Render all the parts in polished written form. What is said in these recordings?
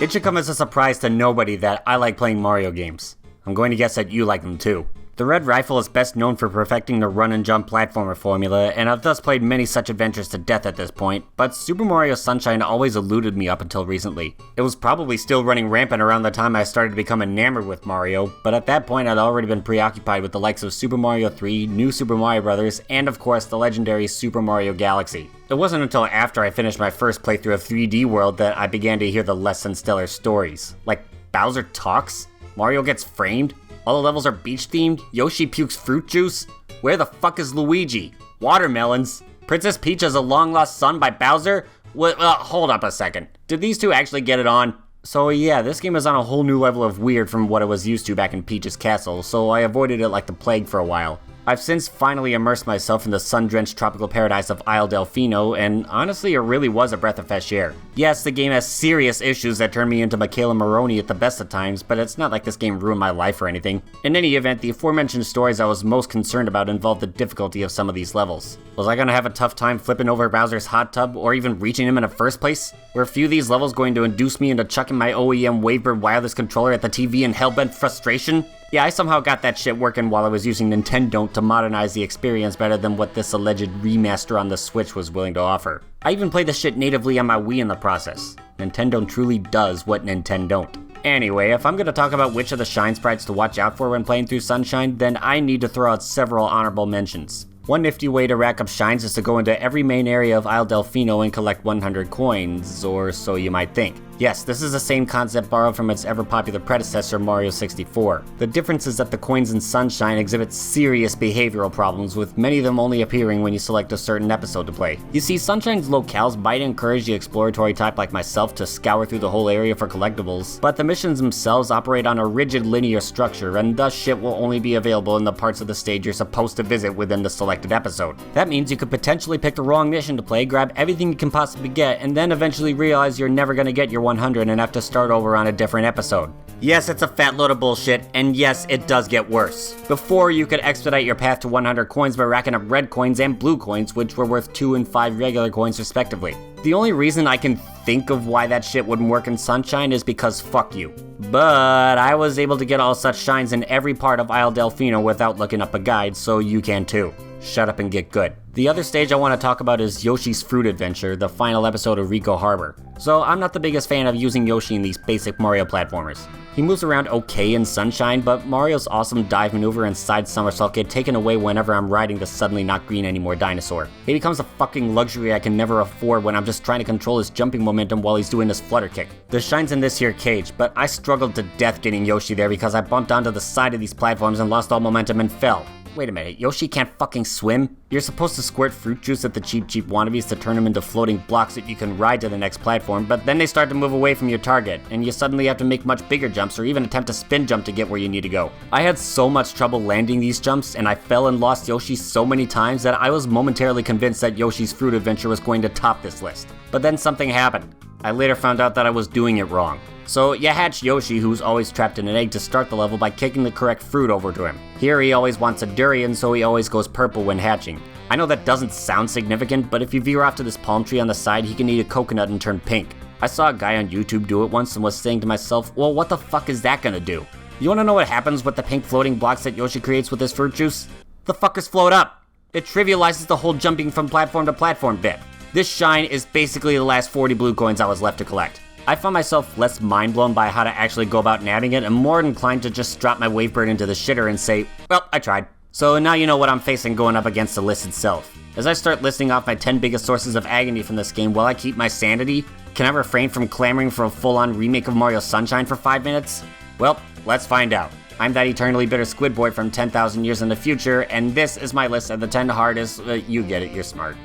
It should come as a surprise to nobody that I like playing Mario games. I'm going to guess that you like them too. The Red Rifle is best known for perfecting the run and jump platformer formula, and I've thus played many such adventures to death at this point, but Super Mario Sunshine always eluded me up until recently. It was probably still running rampant around the time I started to become enamored with Mario, but at that point I'd already been preoccupied with the likes of Super Mario 3, New Super Mario Bros., and of course the legendary Super Mario Galaxy. It wasn't until after I finished my first playthrough of 3D World that I began to hear the less than stellar stories. Like, Bowser talks? Mario gets framed? All the levels are beach-themed? Yoshi pukes fruit juice? Where the fuck is Luigi? Watermelons? Princess Peach has a long-lost son by Bowser? Hold up a second. Did these two actually get it on? So yeah, this game is on a whole new level of weird from what I was used to back in Peach's Castle, so I avoided it like the plague for a while. I've since finally immersed myself in the sun-drenched tropical paradise of Isle Delfino, and honestly, it really was a breath of fresh air. Yes, the game has serious issues that turn me into Michaela Maroney at the best of times, but it's not like this game ruined my life or anything. In any event, the aforementioned stories I was most concerned about involved the difficulty of some of these levels. Was I gonna have a tough time flipping over Bowser's hot tub, or even reaching him in the first place? Were a few of these levels going to induce me into chucking my OEM Wavebird wireless controller at the TV in hellbent frustration? Yeah, I somehow got that shit working while I was using Nintendon't to modernize the experience better than what this alleged remaster on the Switch was willing to offer. I even played the shit natively on my Wii in the process. Nintendo truly does what Nintendon't. Anyway, if I'm gonna talk about which of the Shine sprites to watch out for when playing through Sunshine, then I need to throw out several honorable mentions. One nifty way to rack up shines is to go into every main area of Isle Delfino and collect 100 coins, or so you might think. Yes, this is the same concept borrowed from its ever-popular predecessor, Mario 64. The difference is that the coins in Sunshine exhibit serious behavioral problems, with many of them only appearing when you select a certain episode to play. You see, Sunshine's locales might encourage the exploratory type like myself to scour through the whole area for collectibles, but the missions themselves operate on a rigid linear structure, and thus shit will only be available in the parts of the stage you're supposed to visit within the selected episode. That means you could potentially pick the wrong mission to play, grab everything you can possibly get, and then eventually realize you're never gonna get your 100 and have to start over on a different episode. Yes, it's a fat load of bullshit, and yes, it does get worse. Before, you could expedite your path to 100 coins by racking up red coins and blue coins, which were worth 2 and 5 regular coins respectively. The only reason I can think of why that shit wouldn't work in Sunshine is because fuck you. But I was able to get all such shines in every part of Isle Delfino without looking up a guide, so you can too. Shut up and get good. The other stage I want to talk about is Yoshi's Fruit Adventure, the final episode of Rico Harbor. So I'm not the biggest fan of using Yoshi in these basic Mario platformers. He moves around okay in Sunshine, but Mario's awesome dive maneuver and side somersault get taken away whenever I'm riding the suddenly not green anymore dinosaur. He becomes a fucking luxury I can never afford when I'm just trying to control his jumping momentum while he's doing his flutter kick. There's shines in this here cage, but I struggled to death getting Yoshi there because I bumped onto the side of these platforms and lost all momentum and fell. Wait a minute, Yoshi can't fucking swim? You're supposed to squirt fruit juice at the cheap wannabes to turn them into floating blocks that you can ride to the next platform, but then they start to move away from your target, and you suddenly have to make much bigger jumps or even attempt a spin jump to get where you need to go. I had so much trouble landing these jumps, and I fell and lost Yoshi so many times that I was momentarily convinced that Yoshi's Fruit Adventure was going to top this list. But then something happened. I later found out that I was doing it wrong. So you hatch Yoshi, who's always trapped in an egg, to start the level by kicking the correct fruit over to him. Here he always wants a durian, so he always goes purple when hatching. I know that doesn't sound significant, but if you veer off to this palm tree on the side, he can eat a coconut and turn pink. I saw a guy on YouTube do it once and was saying to myself, well, what the fuck is that gonna do? You wanna know what happens with the pink floating blocks that Yoshi creates with his fruit juice? The fuckers float up. It trivializes the whole jumping from platform to platform bit. This shine is basically the last 40 blue coins I was left to collect. I found myself less mind-blown by how to actually go about nabbing it and more inclined to just drop my Wavebird into the shitter and say, well, I tried. So now you know what I'm facing going up against the list itself. As I start listing off my 10 biggest sources of agony from this game while I keep my sanity, can I refrain from clamoring for a full-on remake of Mario Sunshine for 5 minutes? Well, let's find out. I'm that eternally bitter squid boy from 10,000 years in the future, and this is my list of the 10 hardest, you get it, you're smart.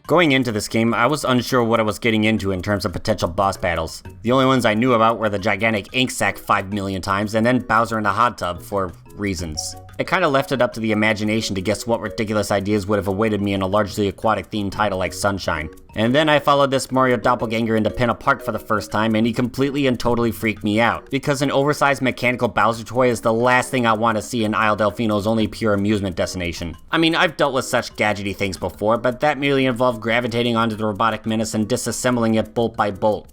Going into this game, I was unsure what I was getting into in terms of potential boss battles. The only ones I knew about were the gigantic ink sac 5 million times, and then Bowser in the hot tub for, reasons. It kinda left it up to the imagination to guess what ridiculous ideas would have awaited me in a largely aquatic themed title like Sunshine. And then I followed this Mario doppelganger into Pinna Park for the first time, and he completely and totally freaked me out. Because an oversized mechanical Bowser toy is the last thing I want to see in Isle Delfino's only pure amusement destination. I mean, I've dealt with such gadgety things before, but that merely involved gravitating onto the robotic menace and disassembling it bolt by bolt.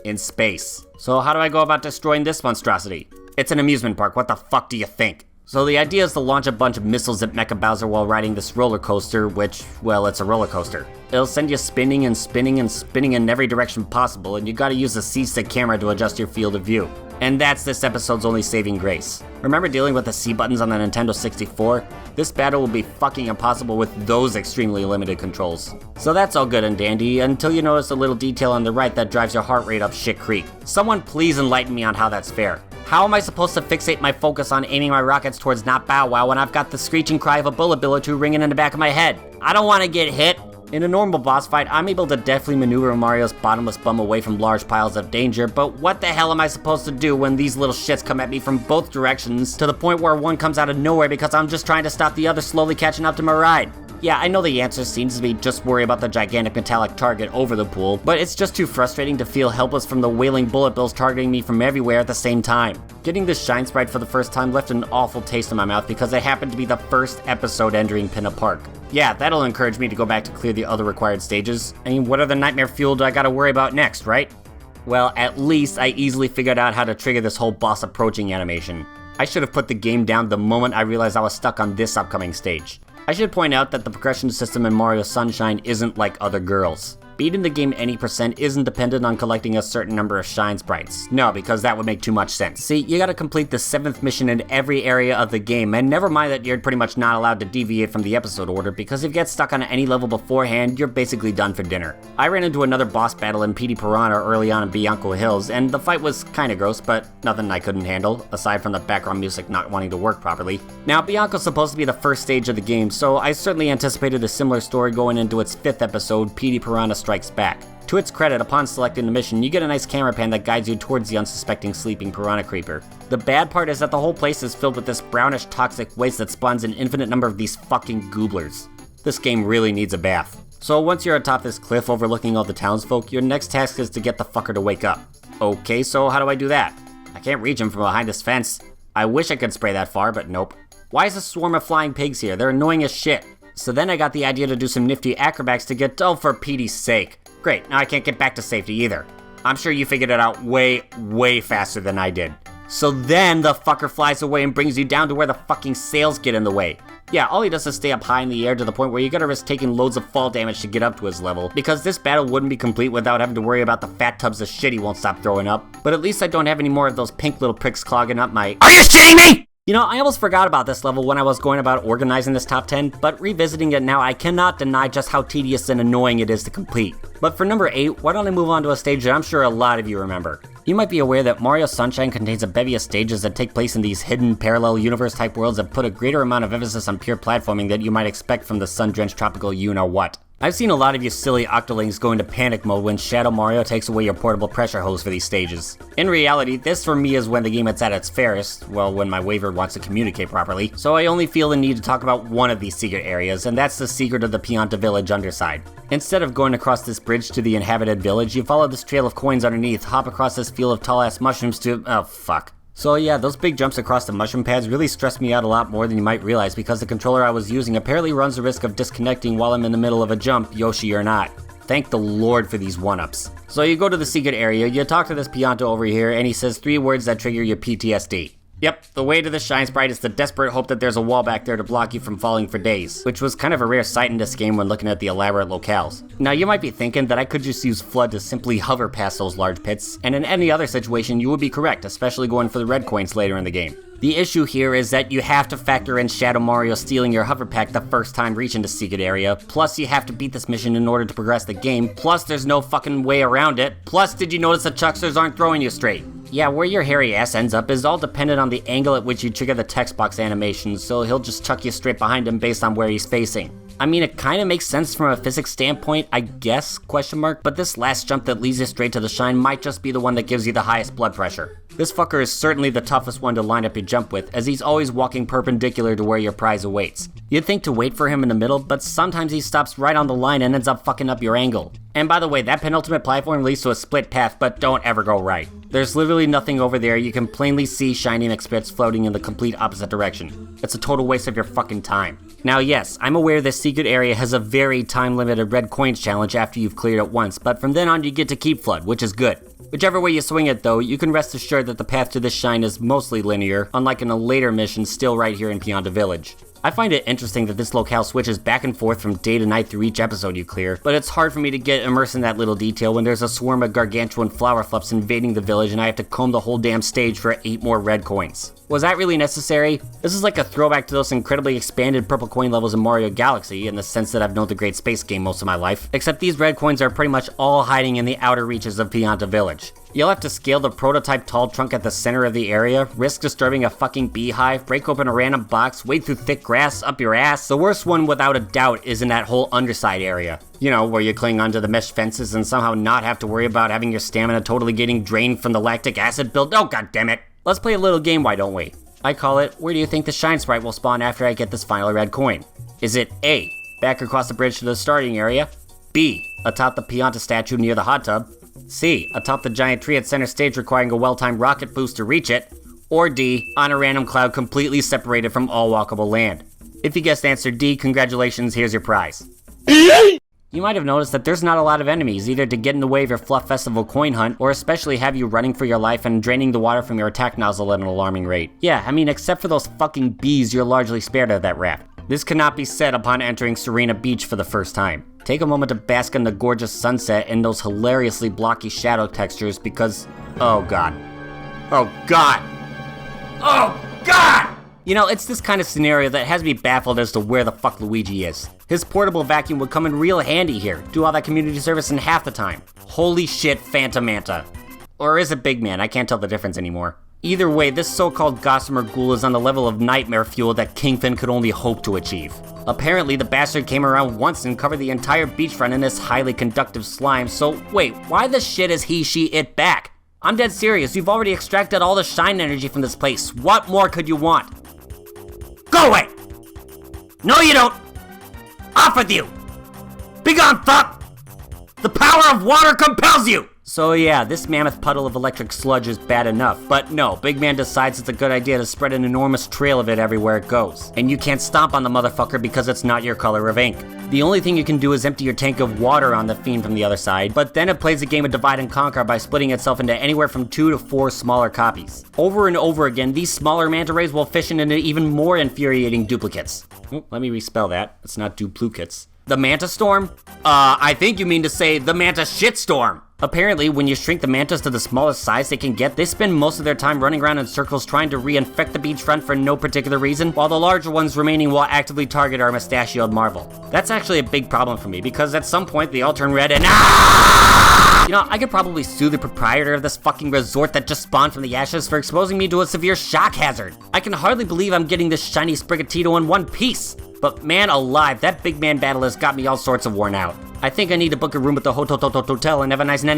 In space. So how do I go about destroying this monstrosity? It's an amusement park, what the fuck do you think? So the idea is to launch a bunch of missiles at Mecha Bowser while riding this roller coaster, which, well, it's a roller coaster. It'll send you spinning and spinning and spinning in every direction possible, and you gotta use a C-stick camera to adjust your field of view. And that's this episode's only saving grace. Remember dealing with the C buttons on the Nintendo 64? This battle will be fucking impossible with those extremely limited controls. So that's all good and dandy, until you notice a little detail on the right that drives your heart rate up shit creek. Someone please enlighten me on how that's fair. How am I supposed to fixate my focus on aiming my rockets towards not Bow Wow when I've got the screeching cry of a bullet bill or two ringing in the back of my head? I don't want to get hit. In a normal boss fight, I'm able to deftly maneuver Mario's bottomless bum away from large piles of danger, but what the hell am I supposed to do when these little shits come at me from both directions to the point where one comes out of nowhere because I'm just trying to stop the other slowly catching up to my ride? Yeah, I know the answer seems to be just worry about the gigantic metallic target over the pool, but it's just too frustrating to feel helpless from the wailing bullet bills targeting me from everywhere at the same time. Getting this Shine Sprite for the first time left an awful taste in my mouth because it happened to be the first episode entering Pinna Park. Yeah, that'll encourage me to go back to clear the other required stages. I mean, what other nightmare fuel do I gotta worry about next, right? Well, at least I easily figured out how to trigger this whole boss approaching animation. I should have put the game down the moment I realized I was stuck on this upcoming stage. I should point out that the progression system in Mario Sunshine isn't like other girls. Beating the game any percent isn't dependent on collecting a certain number of Shine Sprites. No, because that would make too much sense. See, you gotta complete the 7th mission in every area of the game, and never mind that you're pretty much not allowed to deviate from the episode order, because if you get stuck on any level beforehand, you're basically done for dinner. I ran into another boss battle in Petey Piranha early on in Bianco Hills, and the fight was kinda gross, but nothing I couldn't handle, aside from the background music not wanting to work properly. Now, Bianco's supposed to be the first stage of the game, so I certainly anticipated a similar story going into its 5th episode, Petey Piranha Strikes Back. To its credit, upon selecting the mission, you get a nice camera pan that guides you towards the unsuspecting sleeping piranha creeper. The bad part is that the whole place is filled with this brownish toxic waste that spawns an infinite number of these fucking gooblers. This game really needs a bath. So once you're atop this cliff overlooking all the townsfolk, your next task is to get the fucker to wake up. Okay, so how do I do that? I can't reach him from behind this fence. I wish I could spray that far, but nope. Why is a swarm of flying pigs here? They're annoying as shit. So then I got the idea to do some nifty acrobats to get, oh, for Petey's sake. Great, now I can't get back to safety either. I'm sure you figured it out way faster than I did. So then the fucker flies away and brings you down to where the fucking sails get in the way. Yeah, all he does is stay up high in the air to the point where you gotta risk taking loads of fall damage to get up to his level, because this battle wouldn't be complete without having to worry about the fat tubs of shit he won't stop throwing up. But at least I don't have any more of those pink little pricks clogging up my— Are you shitting me?! You know, I almost forgot about this level when I was going about organizing this top 10, but revisiting it now, I cannot deny just how tedious and annoying it is to complete. But for number 8, why don't I move on to a stage that I'm sure a lot of you remember. You might be aware that Mario Sunshine contains a bevy of stages that take place in these hidden parallel universe type worlds that put a greater amount of emphasis on pure platforming than you might expect from the sun-drenched tropical you-know-what. I've seen a lot of you silly Octolings go into panic mode when Shadow Mario takes away your portable pressure hose for these stages. In reality, this for me is when the game is at its fairest, well, when my waiver wants to communicate properly, so I only feel the need to talk about one of these secret areas, and that's the secret of the Pianta Village underside. Instead of going across this bridge to the inhabited village, you follow this trail of coins underneath, hop across this field of tall-ass mushrooms to— oh, fuck. So yeah, those big jumps across the mushroom pads really stress me out a lot more than you might realize because the controller I was using apparently runs the risk of disconnecting while I'm in the middle of a jump, Yoshi or not. Thank the Lord for these one-ups. So you go to the secret area, you talk to this Pianta over here, and he says 3 words that trigger your PTSD. Yep, the way to the Shine Sprite is the desperate hope that there's a wall back there to block you from falling for days, which was kind of a rare sight in this game when looking at the elaborate locales. Now you might be thinking that I could just use FLUDD to simply hover past those large pits, and in any other situation you would be correct, especially going for the red coins later in the game. The issue here is that you have to factor in Shadow Mario stealing your hover pack the first time reaching the secret area, plus you have to beat this mission in order to progress the game, plus there's no fucking way around it, plus did you notice the chucksters aren't throwing you straight? Yeah, where your hairy ass ends up is all dependent on the angle at which you trigger the text box animation, so he'll just chuck you straight behind him based on where he's facing. I mean, it kinda makes sense from a physics standpoint, I guess, but this last jump that leads you straight to the shine might just be the one that gives you the highest blood pressure. This fucker is certainly the toughest one to line up your jump with, as he's always walking perpendicular to where your prize awaits. You'd think to wait for him in the middle, but sometimes he stops right on the line and ends up fucking up your angle. And by the way, that penultimate platform leads to a split path, but don't ever go right. There's literally nothing over there. You can plainly see shiny McSpits floating in the complete opposite direction. It's a total waste of your fucking time. Now yes, I'm aware this secret area has a very time-limited red coins challenge after you've cleared it once, but from then on you get to keep flood, which is good. Whichever way you swing it though, you can rest assured that the path to this shine is mostly linear, unlike in a later mission still right here in Pionta Village. I find it interesting that this locale switches back and forth from day to night through each episode you clear, but it's hard for me to get immersed in that little detail when there's a swarm of gargantuan flower fluffs invading the village and I have to comb the whole damn stage for 8 more red coins. Was that really necessary? This is like a throwback to those incredibly expanded purple coin levels in Mario Galaxy in the sense that I've known the Great Space Game most of my life, except these red coins are pretty much all hiding in the outer reaches of Pionta Village. You'll have to scale the prototype tall trunk at the center of the area, risk disturbing a fucking beehive, break open a random box, wade through thick grass, up your ass. The worst one without a doubt is in that whole underside area. You know, where you cling onto the mesh fences and somehow not have to worry about having your stamina totally getting drained from the lactic acid build. Oh goddammit! Let's play a little game, why don't we? I call it, where do you think the shine sprite will spawn after I get this final red coin? Is it A, back across the bridge to the starting area? B, atop the Pionta statue near the hot tub? C, atop the giant tree at center stage requiring a well-timed rocket boost to reach it? Or D, on a random cloud completely separated from all walkable land? If you guessed answer D, congratulations, here's your prize. You might have noticed that there's not a lot of enemies, either to get in the way of your Fluff Festival coin hunt, or especially have you running for your life and draining the water from your attack nozzle at an alarming rate. Yeah, I mean, except for those fucking bees, you're largely spared of that raft. This cannot be said upon entering Serena Beach for the first time. Take a moment to bask in the gorgeous sunset and those hilariously blocky shadow textures because, oh god. Oh god! Oh god! You know, it's this kind of scenario that has me baffled as to where the fuck Luigi is. His portable vacuum would come in real handy here, do all that community service in half the time. Holy shit, Phantom Manta. Or is it Big Man? I can't tell the difference anymore. Either way, this so-called Gossamer Ghoul is on the level of nightmare fuel that Kingpin could only hope to achieve. Apparently, the bastard came around once and covered the entire beachfront in this highly conductive slime, so wait, why the shit is he, she, it back? I'm dead serious, you've already extracted all the shine energy from this place. What more could you want? Go away! No you don't! Off with you! Begone, fuck! The power of water compels you! So yeah, this mammoth puddle of electric sludge is bad enough, but no, Big Man decides it's a good idea to spread an enormous trail of it everywhere it goes. And you can't stomp on the motherfucker because it's not your color of ink. The only thing you can do is empty your tank of water on the fiend from the other side, but then it plays a game of divide and conquer by splitting itself into anywhere from 2 to 4 smaller copies. Over and over again, these smaller manta rays will fission into even more infuriating duplicates. Oh, let me respell that, it's not duplicates. The Manta Storm? I think you mean to say the Manta Shitstorm. Apparently, when you shrink the mantas to the smallest size they can get, they spend most of their time running around in circles trying to reinfect the beachfront for no particular reason, while the larger ones remaining will actively target our mustachioed marvel. That's actually a big problem for me, because at some point they all turn red and You know, I could probably sue the proprietor of this fucking resort that just spawned from the ashes for exposing me to a severe shock hazard. I can hardly believe I'm getting this shiny Sprigatito in one piece. But man alive, that Big Man battle has got me all sorts of worn out. I think I need to book a room at the hotel and have a nice na.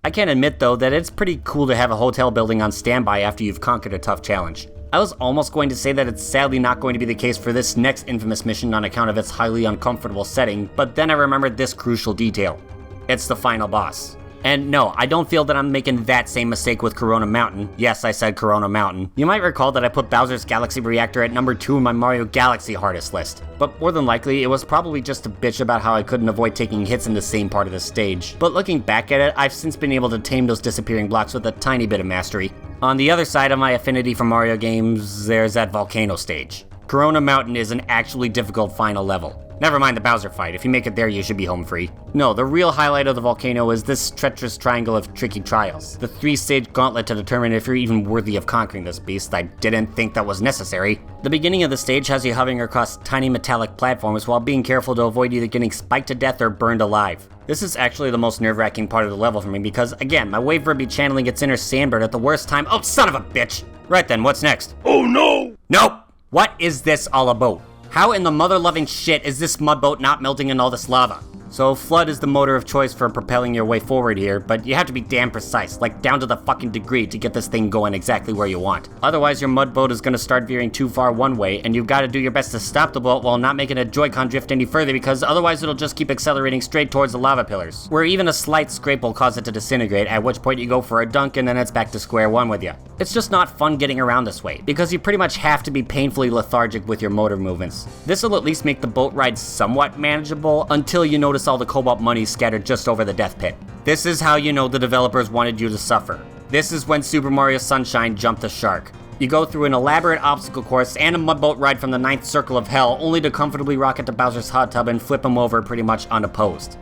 I can't admit though that it's pretty cool to have a hotel building on standby after you've conquered a tough challenge. I was almost going to say that it's sadly not going to be the case for this next infamous mission on account of its highly uncomfortable setting, but then I remembered this crucial detail. It's the final boss. And no, I don't feel that I'm making that same mistake with Corona Mountain. Yes, I said Corona Mountain. You might recall that I put Bowser's Galaxy Reactor at number 2 in my Mario Galaxy hardest list. But more than likely, it was probably just a bitch about how I couldn't avoid taking hits in the same part of the stage. But looking back at it, I've since been able to tame those disappearing blocks with a tiny bit of mastery. On the other side of my affinity for Mario games, there's that volcano stage. Corona Mountain is an actually difficult final level. Never mind the Bowser fight, if you make it there you should be home free. No, the real highlight of the volcano is this treacherous triangle of tricky trials. The 3-stage gauntlet to determine if you're even worthy of conquering this beast. I didn't think that was necessary. The beginning of the stage has you hovering across tiny metallic platforms while being careful to avoid either getting spiked to death or burned alive. This is actually the most nerve-wracking part of the level for me because, again, my wave be channeling its inner Sandbird at the worst time. Oh, son of a bitch! Right then, what's next? Oh no! Nope! What is this all about? How in the mother-loving shit is this mud boat not melting in all this lava? So flood is the motor of choice for propelling your way forward here, but you have to be damn precise, like down to the fucking degree to get this thing going exactly where you want. Otherwise your mud boat is gonna start veering too far one way, and you've gotta do your best to stop the boat while not making a Joy-Con drift any further, because otherwise it'll just keep accelerating straight towards the lava pillars, where even a slight scrape will cause it to disintegrate, at which point you go for a dunk and then it's back to square one with you. It's just not fun getting around this way, because you pretty much have to be painfully lethargic with your motor movements. This will at least make the boat ride somewhat manageable until you notice all the cobalt money scattered just over the death pit. This is how you know the developers wanted you to suffer. This is when Super Mario Sunshine jumped the shark. You go through an elaborate obstacle course and a mud boat ride from the 9th circle of hell, only to comfortably rocket to Bowser's hot tub and flip him over pretty much unopposed.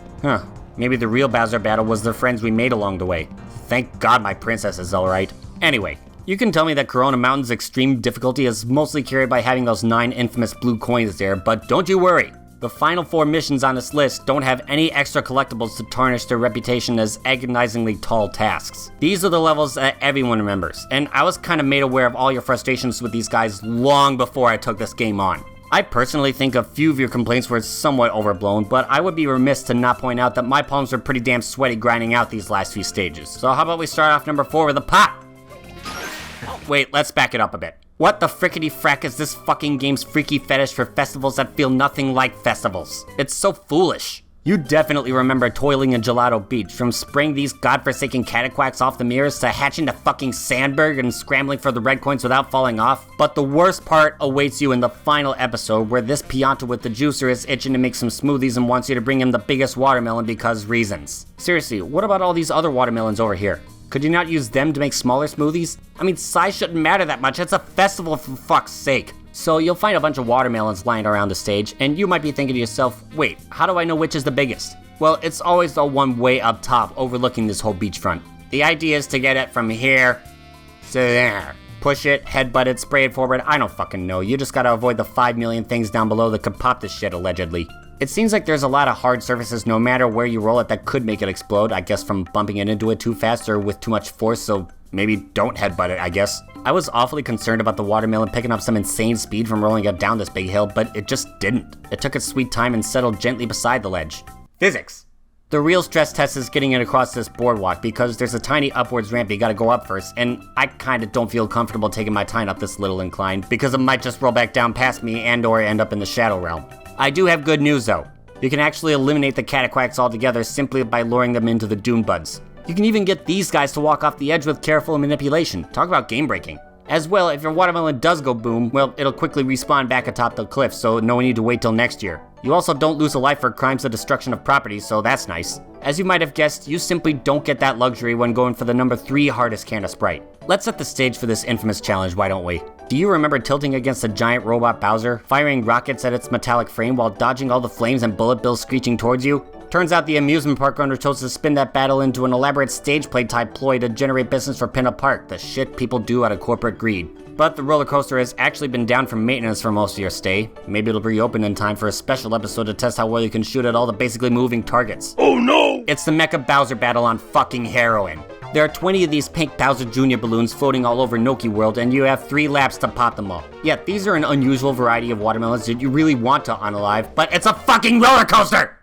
Maybe the real Bowser battle was the friends we made along the way. Thank God my princess is alright. Anyway, you can tell me that Corona Mountain's extreme difficulty is mostly carried by having those 9 infamous blue coins there, but don't you worry. The final 4 missions on this list don't have any extra collectibles to tarnish their reputation as agonizingly tall tasks. These are the levels that everyone remembers, and I was kinda made aware of all your frustrations with these guys long before I took this game on. I personally think a few of your complaints were somewhat overblown, but I would be remiss to not point out that my palms were pretty damn sweaty grinding out these last few stages. So how about we start off number 4 with a pop? Wait, let's back it up a bit. What the frickety frack is this fucking game's freaky fetish for festivals that feel nothing like festivals? It's so foolish. You definitely remember toiling in Gelato Beach, from spraying these godforsaken cataquacks off the mirrors to hatching the fucking sandberg and scrambling for the red coins without falling off. But the worst part awaits you in the final episode, where this Pianta with the juicer is itching to make some smoothies and wants you to bring him the biggest watermelon because reasons. Seriously, what about all these other watermelons over here? Could you not use them to make smaller smoothies? I mean, size shouldn't matter that much, it's a festival for fuck's sake. So you'll find a bunch of watermelons lying around the stage, and you might be thinking to yourself, wait, how do I know which is the biggest? Well, it's always the one way up top, overlooking this whole beachfront. The idea is to get it from here to there. Push it, headbutt it, spray it forward, I don't fucking know. You just gotta avoid the 5 million things down below that could pop this shit, allegedly. It seems like there's a lot of hard surfaces no matter where you roll it that could make it explode, I guess from bumping it into it too fast or with too much force, so maybe don't headbutt it, I guess. I was awfully concerned about the watermelon picking up some insane speed from rolling it down this big hill, but it just didn't. It took its sweet time and settled gently beside the ledge. Physics. The real stress test is getting it across this boardwalk, because there's a tiny upwards ramp you gotta go up first, and I kinda don't feel comfortable taking my time up this little incline, because it might just roll back down past me and or end up in the shadow realm. I do have good news though. You can actually eliminate the cataquacks altogether simply by luring them into the dune buds. You can even get these guys to walk off the edge with careful manipulation. Talk about game breaking. As well, if your watermelon does go boom, well, it'll quickly respawn back atop the cliff, so no need to wait till next year. You also don't lose a life for crimes of destruction of property, so that's nice. As you might have guessed, you simply don't get that luxury when going for the number 3 hardest can of Sprite. Let's set the stage for this infamous challenge, why don't we? Do you remember tilting against a giant robot Bowser, firing rockets at its metallic frame while dodging all the flames and bullet bills screeching towards you? Turns out the amusement park owner chose to spin that battle into an elaborate stage play type ploy to generate business for Pinna Park, the shit people do out of corporate greed. But the roller coaster has actually been down from maintenance for most of your stay. Maybe it'll reopen in time for a special episode to test how well you can shoot at all the basically moving targets. Oh no! It's the Mecha Bowser battle on fucking heroin. There are 20 of these pink Bowser Jr. balloons floating all over Noki World, and you have 3 laps to pop them all. Yet, these are an unusual variety of watermelons that you really want to unalive, but it's a fucking roller coaster!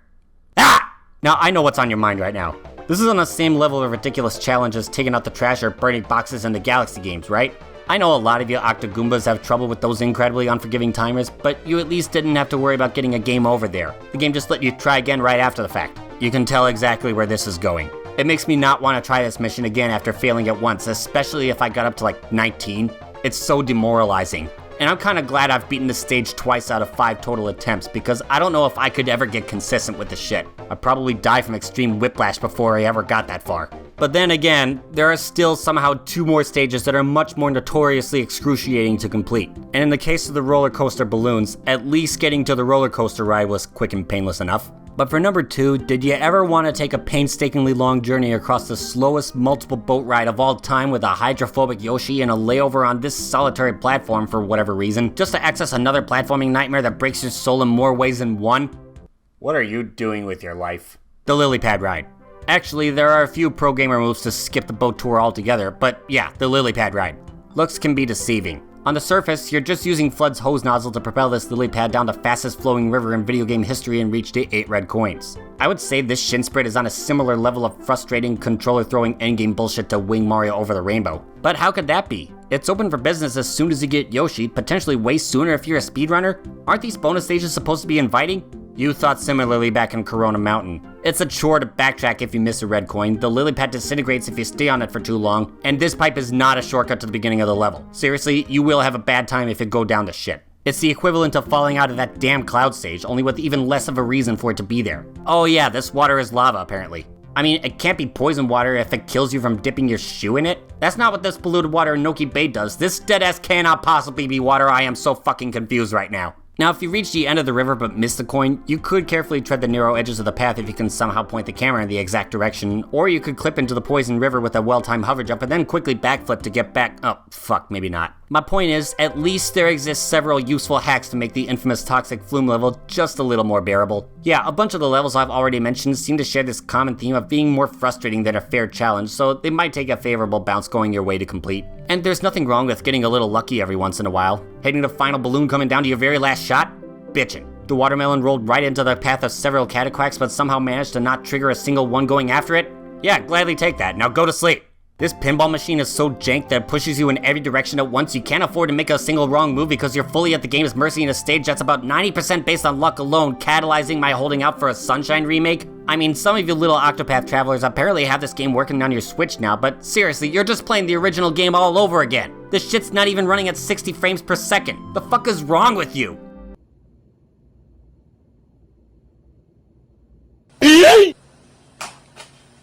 Ah! Now, I know what's on your mind right now. This is on the same level of ridiculous challenge as taking out the trash or burning boxes in the Galaxy games, right? I know a lot of you Octogoombas have trouble with those incredibly unforgiving timers, but you at least didn't have to worry about getting a game over there. The game just let you try again right after the fact. You can tell exactly where this is going. It makes me not want to try this mission again after failing it once, especially if I got up to like 19. It's so demoralizing. And I'm kinda glad I've beaten this stage twice out of 5 total attempts, because I don't know if I could ever get consistent with this shit. I'd probably die from extreme whiplash before I ever got that far. But then again, there are still somehow 2 more stages that are much more notoriously excruciating to complete. And in the case of the roller coaster balloons, at least getting to the roller coaster ride was quick and painless enough. But for number 2, did you ever want to take a painstakingly long journey across the slowest multiple boat ride of all time with a hydrophobic Yoshi and a layover on this solitary platform for whatever reason, just to access another platforming nightmare that breaks your soul in more ways than one? What are you doing with your life? The lily pad ride. Actually, there are a few pro gamer moves to skip the boat tour altogether, but yeah, the lily pad ride. Looks can be deceiving. On the surface, you're just using FLUDD's hose nozzle to propel this lily pad down the fastest flowing river in video game history and reach the 8 red coins. I would say this shin sprint is on a similar level of frustrating controller throwing endgame bullshit to Wing Mario Over the Rainbow. But how could that be? It's open for business as soon as you get Yoshi, potentially way sooner if you're a speedrunner. Aren't these bonus stages supposed to be inviting? You thought similarly back in Corona Mountain. It's a chore to backtrack if you miss a red coin, the lily pad disintegrates if you stay on it for too long, and this pipe is not a shortcut to the beginning of the level. Seriously, you will have a bad time if it go down to shit. It's the equivalent of falling out of that damn cloud stage, only with even less of a reason for it to be there. Oh yeah, this water is lava apparently. I mean, it can't be poison water if it kills you from dipping your shoe in it. That's not what this polluted water in Noki Bay does. This deadass cannot possibly be water. I am so fucking confused right now. Now, if you reach the end of the river but miss the coin, you could carefully tread the narrow edges of the path if you can somehow point the camera in the exact direction, or you could clip into the poison river with a well-timed hover jump and then quickly backflip to get back. Oh, fuck, maybe not. My point is, at least there exist several useful hacks to make the infamous toxic flume level just a little more bearable. Yeah, a bunch of the levels I've already mentioned seem to share this common theme of being more frustrating than a fair challenge, so they might take a favorable bounce going your way to complete. And there's nothing wrong with getting a little lucky every once in a while. Hitting the final balloon coming down to your very last shot? Bitchin'. The watermelon rolled right into the path of several cataquacks but somehow managed to not trigger a single one going after it? Yeah, gladly take that. Now go to sleep. This pinball machine is so jank that it pushes you in every direction at once you can't afford to make a single wrong move because you're fully at the game's mercy in a stage that's about 90% based on luck alone, catalyzing my holding out for a Sunshine remake. I mean, some of you little Octopath travelers apparently have this game working on your Switch now, but seriously, you're just playing the original game all over again. This shit's not even running at 60 frames per second. The fuck is wrong with you?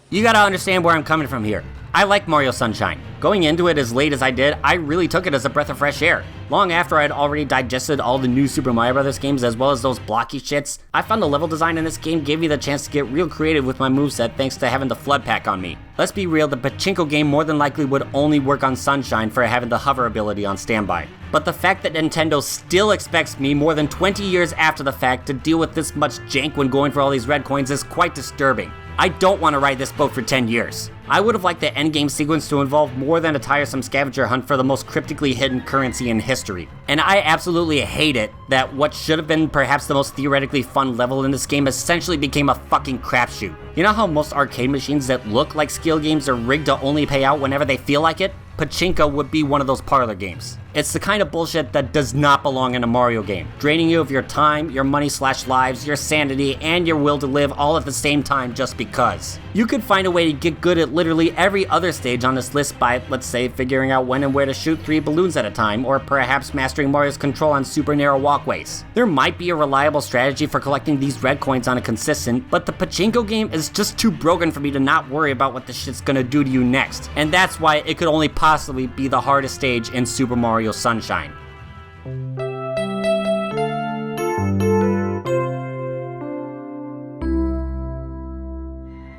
You gotta understand where I'm coming from here. I like Mario Sunshine. Going into it as late as I did, I really took it as a breath of fresh air. Long after I had already digested all the new Super Mario Bros. Games as well as those blocky shits, I found the level design in this game gave me the chance to get real creative with my moveset thanks to having the FLUDD pack on me. Let's be real, the pachinko game more than likely would only work on Sunshine for having the hover ability on standby. But the fact that Nintendo still expects me more than 20 years after the fact to deal with this much jank when going for all these red coins is quite disturbing. I don't want to ride this boat for 10 years. I would have liked the endgame sequence to involve more than a tiresome scavenger hunt for the most cryptically hidden currency in history. And I absolutely hate it that what should have been perhaps the most theoretically fun level in this game essentially became a fucking crapshoot. You know how most arcade machines that look like skill games are rigged to only pay out whenever they feel like it? Pachinko would be one of those parlor games. It's the kind of bullshit that does not belong in a Mario game, draining you of your time, your money/lives, your sanity, and your will to live all at the same time just because. You could find a way to get good at literally every other stage on this list by, let's say, figuring out when and where to shoot 3 balloons at a time, or perhaps mastering Mario's control on super narrow walkways. There might be a reliable strategy for collecting these red coins on a consistent, but the Pachinko game is just too broken for me to not worry about what this shit's gonna do to you next, and that's why it could only possibly be the hardest stage in Super Mario Sunshine.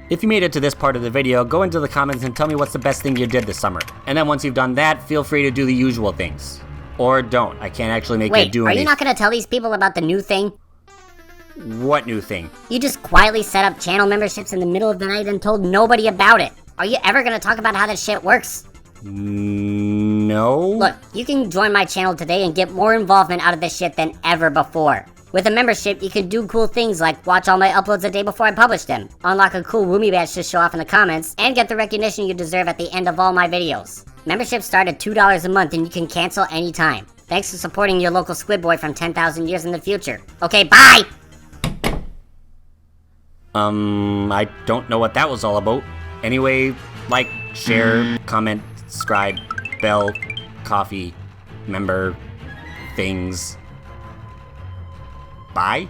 If you made it to this part of the video, go into the comments and tell me what's the best thing you did this summer. And then once you've done that, feel free to do the usual things. Or don't. I can't actually make you do anything. Wait, are you not gonna tell these people about the new thing? What new thing? You just quietly set up channel memberships in the middle of the night and told nobody about it. Are you ever gonna talk about how this shit works? No. Look, you can join my channel today and get more involvement out of this shit than ever before. With a membership, you can do cool things like watch all my uploads a day before I publish them, unlock a cool Woomy badge to show off in the comments, and get the recognition you deserve at the end of all my videos. Memberships start at $2 a month and you can cancel anytime. Thanks for supporting your local squid boy from 10,000 years in the future. Okay, bye! I don't know what that was all about. Anyway, like, share, comment, subscribe, bell, coffee, member, things. Bye?